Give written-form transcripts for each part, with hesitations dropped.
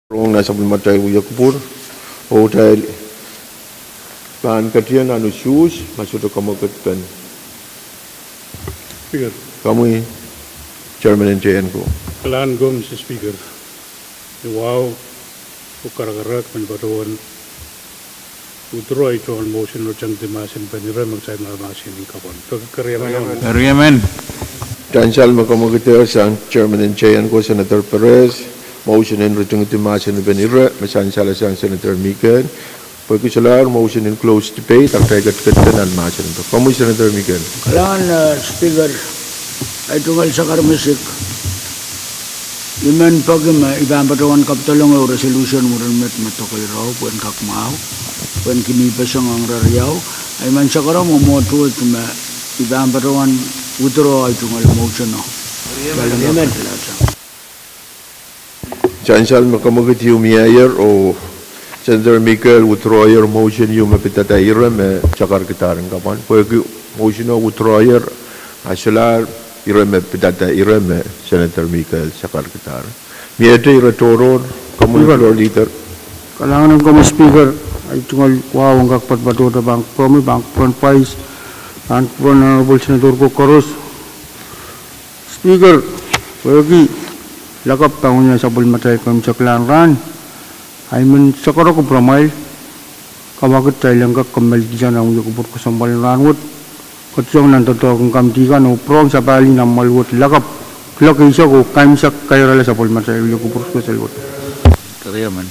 Rong nasa matay Uya Kupur, hotel pan katian anu shoes masuk ke kamu ketkan. Speaker, Kami chairman NJN ko. Kalaan gom si Speaker. Wow, ukara-karak manbatuan. Withdraw ito ang motion o siyang dimasin panira magsayang na masin ng kapan. Pagkakariyaman yun. Ariaman. Cancel makamukitir sa chairman NJN ko, Senator Perez. Motion in return to Masin Benira, masansala sa Senator Mikan. Pagkusalar, motion in close debate, ang tagat-katan ng Masin. Kamu Senator Mikan? Kailangan, Speaker, ay tungkol sa karamisik. Iman pag ibang batawan kaptalong o resolution mo rin matukay raw, puan kakmaaw, puan kinipas ang raryaw, ay man sa karang umoto at ibang batawan utro ay tungkol motion no. Kailangan Cancel makamukit yung mayor o Senator Michael withdrawer motion yung mapitatayira me cakar kitaran kapan. Pwede motion o withdrawer asalar ira me pitatayira me Senator Michael cakar kitaran. Miyete ira toron kamu floor leader. Kailangan ng kami speaker ay tungkol wow ang kakpat bato na bank promi bank front price and front honorable Senator Kokoros speaker pagi lakap tahun niya sa bulmatay kami sa klanran ay man sa karo ko pramay kawagat tayo lang kakamal diyan ang yukupur ko sa balinranwot katsong nantoto kong kamtikan o prong sa bali na malwot lakap isa ko kaim sa kairala sa bulmatay yukupur ko sa lwot. Ariaman.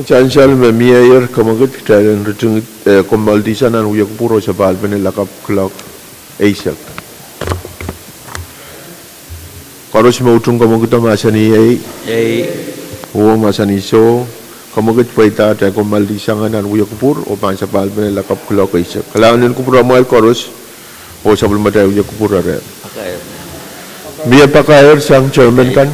Cancel me mayor kamakit kitaran return kumaldisan ang Uya Kupuro sa balban lakap clock ASAC. Karos mautong kamakit ang masani ay huwag masani so kamakit pa ita tayo kumaldisan ang Uya Kupuro o pan sa balban lakap clock ASAC. Kailangan din kupuro mo ay karos o sa bulmatay Uya Kupuro rin. Miya pa kair sang chairman kan?